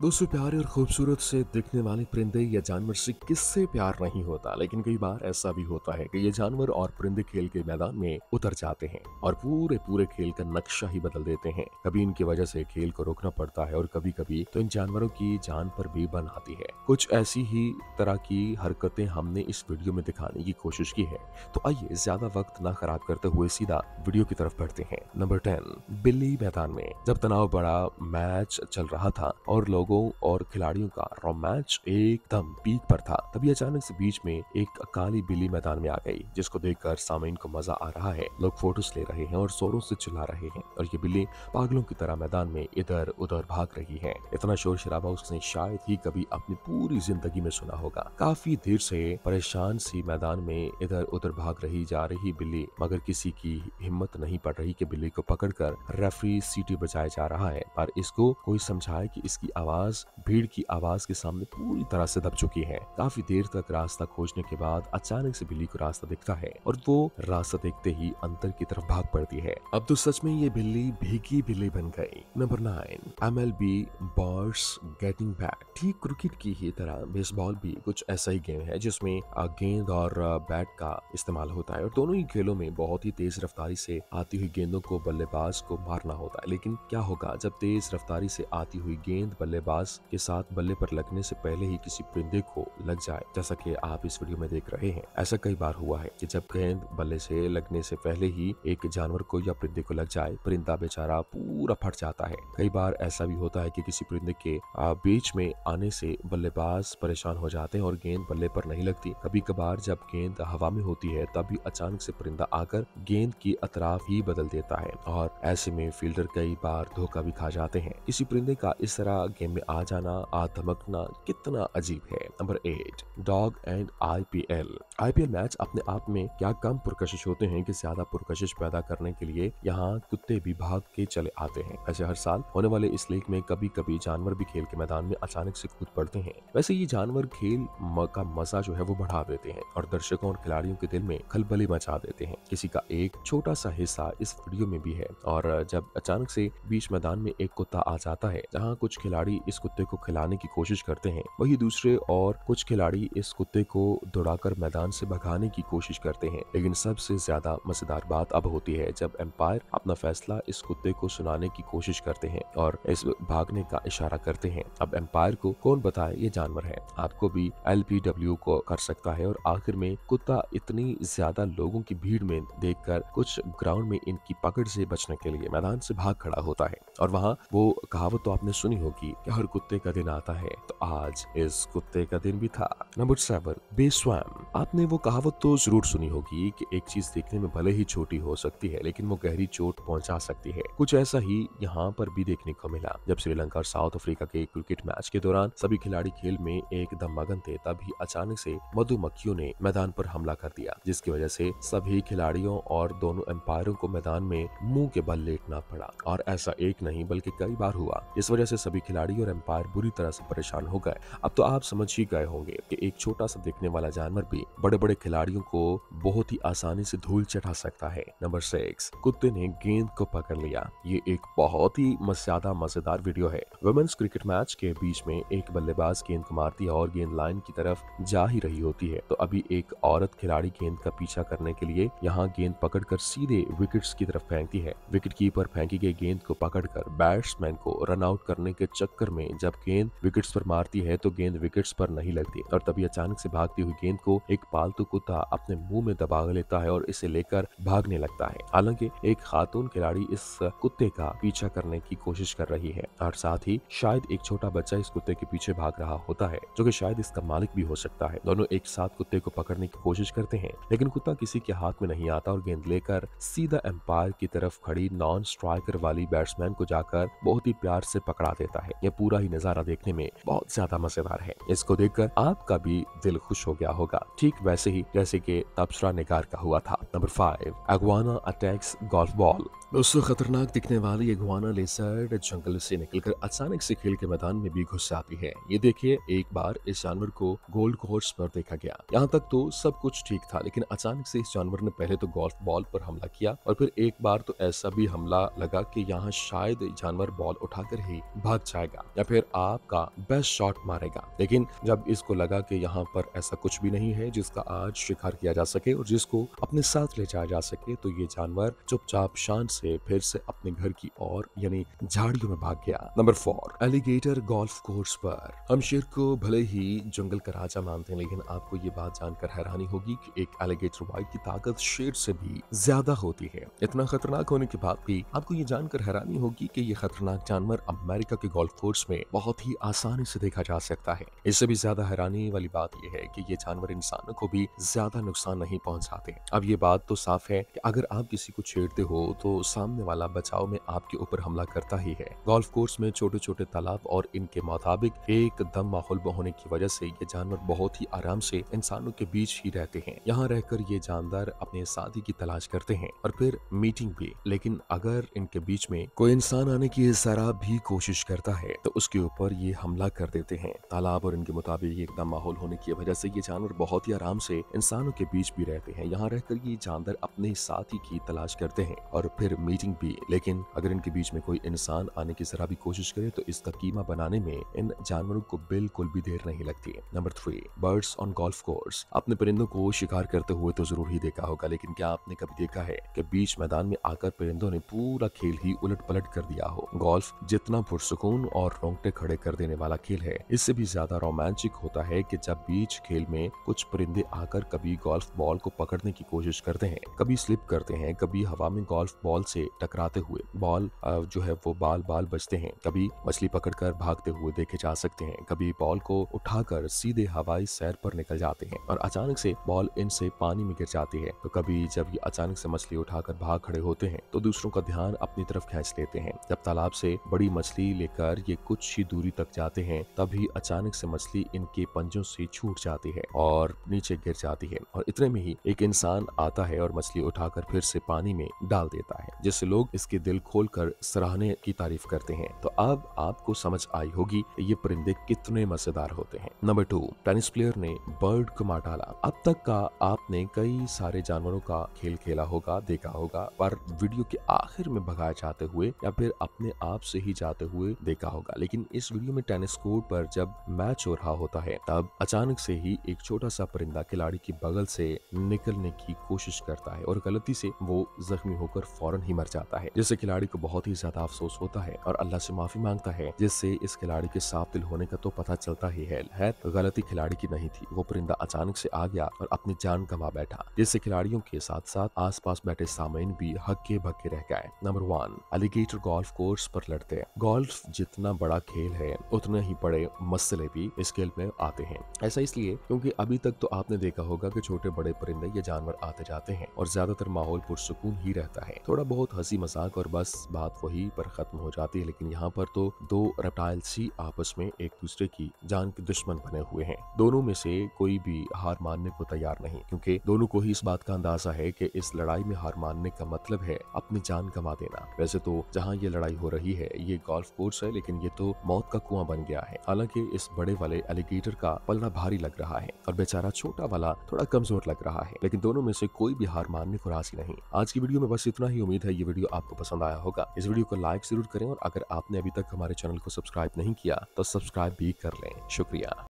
दोस्तों, प्यारे और खूबसूरत से दिखने वाले परिंदे या जानवर से किससे प्यार नहीं होता, लेकिन कई बार ऐसा भी होता है कि ये जानवर और परिंदे खेल के मैदान में उतर जाते हैं और पूरे पूरे खेल का नक्शा ही बदल देते हैं। कभी इनकी वजह से खेल को रोकना पड़ता है और कभी कभी तो इन जानवरों की जान पर भी बन आती है। कुछ ऐसी ही तरह की हरकतें हमने इस वीडियो में दिखाने की कोशिश की है। तो आइए ज्यादा वक्त ना खराब करते हुए सीधा वीडियो की तरफ बढ़ते हैं। नंबर 10, बिल्ली मैदान में। जब तनाव बड़ा मैच चल रहा था और लोगों और खिलाड़ियों का रोमांच एकदम पीक पर था, तभी अचानक से बीच में एक काली बिल्ली मैदान में आ गई, जिसको देखकर सामीन को मजा आ रहा है। लोग फोटोस ले रहे हैं और जोरों से चिल्ला रहे हैं और ये बिल्ली पागलों की तरह मैदान में इधर उधर भाग रही है। इतना शोर शराबा उसने शायद ही कभी अपनी पूरी जिंदगी में सुना होगा। काफी देर से परेशान सी मैदान में इधर उधर भाग रही जा रही बिल्ली, मगर किसी की हिम्मत नहीं पड़ रही कि बिल्ली को पकड़कर रेफरी सीटी बजाया जा रहा है, पर इसको कोई समझाए कि इसकी आवाज भीड़ की आवाज के सामने पूरी तरह से दब चुकी है। काफी देर तक रास्ता खोजने के बाद अचानक से बिल्ली को रास्ता दिखता है और वो रास्ता देखते ही अंदर की तरफ भाग पड़ती है। अब तो सच में ये बिल्ली भीगी बिल्ली बन गई। Number 9, MLB balls getting back. ठीक क्रिकेट की ही तरह बेसबॉल भी कुछ ऐसा ही गेम है जिसमें गेंद और बैट का इस्तेमाल होता है और दोनों ही खेलों में बहुत ही तेज रफ्तारी से आती हुई गेंदों को बल्लेबाज को मारना होता है। लेकिन क्या होगा जब तेज रफ्तारी से आती हुई गेंद बल्लेबाज के साथ बल्ले पर लगने से पहले ही किसी परिंदे को लग जाए, जैसा कि आप इस वीडियो में देख रहे हैं। ऐसा कई बार हुआ है कि जब गेंद बल्ले से लगने से पहले ही एक जानवर को या परिंदे को लग जाए, परिंदा बेचारा पूरा फट जाता है। कई बार ऐसा भी होता है कि किसी परिंदे के बीच में आने से बल्लेबाज परेशान हो जाते हैं और गेंद बल्ले पर नहीं लगती। कभी कभार जब गेंद हवा में होती है तभी अचानक से परिंदा आकर गेंद की अतराफ ही बदल देता है और ऐसे में फील्डर कई बार धोखा भी खा जाते हैं। किसी परिंदे का इस तरह गेम में आ जाना, आ धमकना कितना अजीब है। Number 8, dog and IPL match अपने आप में क्या कम पुरकशिश होते हैं कि ज्यादा पुरकशिश पैदा करने के लिए यहाँ कुत्ते भी भाग के चले आते हैं। ऐसे हर साल होने वाले इस लीग में कभी कभी जानवर भी खेल के मैदान में अचानक से कूद पड़ते हैं। वैसे ये जानवर खेल का मजा जो है वो बढ़ा देते हैं और दर्शकों और खिलाड़ियों के दिल में खलबली मचा देते हैं। किसी का एक छोटा सा हिस्सा इस वीडियो में भी है और जब अचानक से बीच मैदान में एक कुत्ता आ जाता है, जहाँ कुछ खिलाड़ी इस कुत्ते को खिलाने की कोशिश करते हैं, वही दूसरे और कुछ खिलाड़ी इस कुत्ते को दौड़ाकर मैदान से भगाने की कोशिश करते हैं। लेकिन सबसे ज्यादा मजेदार बात अब होती है जब एम्पायर अपना फैसला इस कुत्ते को सुनाने की कोशिश करते हैं और इस भागने का इशारा करते हैं। अब एम्पायर को कौन बताए ये जानवर है, आपको भी LBW को कर सकता है। और आखिर में कुत्ता इतनी ज्यादा लोगों की भीड़ में देखकर कुछ ग्राउंड में इनकी पकड़ से बचने के लिए मैदान से भाग खड़ा होता है। और वहाँ वो कहावत तो आपने सुनी होगी कि हर कुत्ते का दिन आता है, तो आज इस कुत्ते का दिन भी था। नंबर 7, बेस्वैम। आपने वो कहावत तो जरूर सुनी होगी कि एक चीज देखने में भले ही छोटी हो सकती है लेकिन वो गहरी चोट पहुंचा सकती है। कुछ ऐसा ही यहाँ पर भी देखने को मिला जब श्रीलंका और साउथ अफ्रीका के क्रिकेट मैच के दौरान सभी खिलाड़ी खेल में एकदम मगन थे, तभी अचानक से मधुमक्खियों ने मैदान पर हमला कर दिया, जिसकी वजह से सभी खिलाड़ियों और दोनों एम्पायरों को मैदान में मुंह के बल लेटना पड़ा। और ऐसा एक नहीं बल्कि कई बार हुआ। इस वजह से सभी खिलाड़ी और एम्पायर बुरी तरह से परेशान हो गए। अब तो आप समझ ही गए होंगे कि एक छोटा सा दिखने वाला जानवर भी बड़े बड़े खिलाड़ियों को बहुत ही आसानी से धूल चढ़ा सकता है। नंबर 6, कुत्ते ने गेंद को पकड़ लिया। ये एक बहुत ही ज्यादा मजेदार वीडियो है। वुमेन्स क्रिकेट मैच के बीच में एक बल्लेबाज गेंद को मारती है और गेंद लाइन की तरफ जा ही रही होती है, तो अभी एक औरत खिलाड़ी गेंद का पीछा करने के लिए यहाँ गेंद पकड़कर सीधे विकेट्स की तरफ फेंकती है। विकेट कीपर फेंकी गई गेंद को पकड़कर बैट्समैन को रन आउट करने के चक्कर में जब गेंद विकेट्स पर मारती है तो गेंद विकेट्स पर नहीं लगती और तभी अचानक से भागती हुई गेंद को एक पालतू कुत्ता अपने मुंह में दबा लेता है और इसे लेकर भागने लगता है। हालांकि एक खातून खिलाड़ी इस कुत्ते का पीछा करने की कोशिश कर रही है और साथ ही शायद एक छोटा बच्चा इस कुत्ते के पीछे भाग रहा होता है, जो कि शायद इसका मालिक भी हो सकता है। दोनों एक साथ कुत्ते को पकड़ने की कोशिश करते हैं, लेकिन कुत्ता किसी के हाथ में नहीं आता और गेंद लेकर सीधा एम्पायर की तरफ खड़ी नॉन स्ट्राइकर वाली बैट्समैन को जाकर बहुत ही प्यार से पकड़ा देता है। यह पूरा ही नजारा देखने में बहुत ज्यादा मजेदार है। इसको देखकर आपका भी दिल खुश हो गया होगा, ठीक वैसे ही जैसे कि तबसरा निगार का हुआ था। Number 5, iguana attacks golf ball. दोस्तों, खतरनाक दिखने वाली अगवाना लेजर्ड जंगल से निकलकर अचानक से खेल के मैदान में भी घुस जाती है। ये देखिए, एक बार इस जानवर को गोल्ड कोर्स पर देखा गया। यहाँ तक तो सब कुछ ठीक था, लेकिन अचानक से इस जानवर ने पहले तो गोल्फ बॉल पर हमला किया और फिर एक बार तो ऐसा भी हमला लगा कि यहाँ शायद जानवर बॉल उठाकर ही भाग जाएगा। या फिर आपका बेस्ट शॉट मारेगा। लेकिन जब इसको लगा कि यहाँ पर ऐसा कुछ भी नहीं है जिसका आज शिकार किया जा सके और जिसको अपने साथ ले जाया जा सके, तो ये जानवर चुपचाप शान से फिर से अपने घर की ओर यानी झाड़ियों में भाग गया। नंबर 4, एलिगेटर गोल्फ कोर्स पर। हम शेर को भले ही जंगल का राजा मानते हैं, लेकिन आपको ये बात जानकर हैरानी होगी कि एक एलिगेटर वाइट की ताकत शेर से भी ज्यादा होती है। इतना खतरनाक होने के बाद भी आपको ये जानकर हैरानी होगी कि ये खतरनाक जानवर अमेरिका के गोल्फ कोर्स में बहुत ही आसानी से देखा जा सकता है। इससे भी ज्यादा हैरानी वाली बात यह है कि ये जानवर इंसानों को भी ज्यादा नुकसान नहीं पहुंचाते। अब ये बात तो साफ है कि अगर आप किसी को छेड़ते हो तो सामने वाला बचाव में आपके ऊपर हमला करता ही है। गोल्फ कोर्स में छोटे छोटे तालाब और इनके मुताबिक एकदम माहौल होने की वजह से ये जानवर बहुत ही आराम से इंसानों के बीच ही रहते हैं। यहाँ रहकर ये जानवर अपने साथी की तलाश करते हैं और फिर मीटिंग भी। लेकिन अगर इनके बीच में कोई इंसान आने की जरा भी कोशिश करता है तो उसके ऊपर ये हमला कर देते हैं। तालाब और इनके मुताबिक एकदम माहौल होने की वजह से ये जानवर बहुत ही आराम से इंसानों के बीच भी रहते हैं। यहाँ रहकर ये जानवर अपने साथी की तलाश करते हैं और फिर मीटिंग भी। लेकिन अगर इनके बीच में कोई इंसान आने की जरा भी कोशिश करे तो इसका कीमा बनाने में इन जानवरों को बिल्कुल भी देर नहीं लगती। Number 3, birds on golf course. अपने परिंदों को शिकार करते हुए तो जरूर ही देखा होगा, लेकिन क्या आपने कभी देखा है कि बीच मैदान में आकर परिंदों ने पूरा खेल ही उलट पलट कर दिया हो। गोल्फ जितना पुरसुकून और रोंगटे खड़े कर देने वाला खेल है, इससे भी ज्यादा रोमांचिक होता है कि जब बीच खेल में कुछ परिंदे आकर कभी गोल्फ बॉल को पकड़ने की कोशिश करते हैं, कभी स्लिप करते हैं, कभी हवा में गोल्फ बॉल से टकराते हुए बॉल जो है वो बाल बाल बजते हैं, कभी मछली पकड़कर भागते हुए देखे जा सकते हैं, कभी बॉल को उठाकर सीधे हवाई सैर पर निकल जाते हैं और अचानक से बॉल इनसे पानी में गिर जाती है। तो कभी जब ये अचानक से मछली उठाकर भाग खड़े होते हैं तो दूसरों का ध्यान अपनी तरफ खींच लेते हैं। जब तालाब से बड़ी मछली लेकर ये कुछ ही दूरी तक जाते हैं तभी अचानक से मछली इनके पंजों से छूट जाती है और नीचे गिर जाती है और इतने में ही एक इंसान आता है और मछली उठाकर फिर से पानी में डाल देता है, जिससे लोग इसके दिल खोलकर सराहने की तारीफ करते हैं। तो अब आपको समझ आई होगी ये परिंदे कितने मजेदार होते हैं। नंबर 2, टेनिस प्लेयर ने बर्ड को मार डाला। अब तक का आपने कई सारे जानवरों का खेल खेला होगा, देखा होगा, पर वीडियो के आखिर में भगाए जाते हुए या फिर अपने आप से ही जाते हुए देखा होगा। लेकिन इस वीडियो में टेनिस कोर्ट पर जब मैच हो रहा होता है तब अचानक से ही एक छोटा सा परिंदा खिलाड़ी की बगल से निकलने की कोशिश करता है और गलती से वो जख्मी होकर फौरन ही मर जाता है, जिससे खिलाड़ी को बहुत ही ज्यादा अफसोस होता है और अल्लाह से माफी मांगता है, जिससे इस खिलाड़ी के साफ दिल होने का तो पता चलता ही है। गलती खिलाड़ी की नहीं थी, वो परिंदा अचानक से आ गया और अपनी जान गंवा बैठा, जिससे खिलाड़ियों के साथ साथ आसपास बैठे सामीन भी हक्के बक्के रह गए। नंबर 1, एलिगेटर गोल्फ कोर्स पर लड़ते हैं। गोल्फ जितना बड़ा खेल है उतने ही बड़े मसले भी इस खेल में आते हैं। ऐसा इसलिए क्योंकि अभी तक तो आपने देखा होगा कि छोटे बड़े परिंदे ये जानवर आते जाते हैं और ज्यादातर माहौल पुरसुकून ही रहता है, थोड़ा बहुत हंसी मजाक और बस बात वही पर खत्म हो जाती है। लेकिन यहाँ पर तो दो रेप्टाइल्स ही आपस में एक दूसरे की जान के दुश्मन बने हुए हैं। दोनों में से कोई भी हार मानने को तैयार नहीं, क्योंकि दोनों को ही इस बात का अंदाजा है कि इस लड़ाई में हार मानने का मतलब है अपनी जान गंवा देना। वैसे तो जहाँ ये लड़ाई हो रही है ये गोल्फ कोर्स है, लेकिन ये तो मौत का कुआं बन गया है। हालांकि इस बड़े वाले एलिगेटर का पलड़ा भारी लग रहा है और बेचारा छोटा वाला थोड़ा कमजोर लग रहा है, लेकिन दोनों में से कोई भी हार मानने को राजी नहीं। आज की वीडियो में बस इतना ही। उम्मीद है ये वीडियो आपको पसंद आया होगा। इस वीडियो को लाइक जरूर करें और अगर आपने अभी तक हमारे चैनल को सब्सक्राइब नहीं किया तो सब्सक्राइब भी कर लें। शुक्रिया।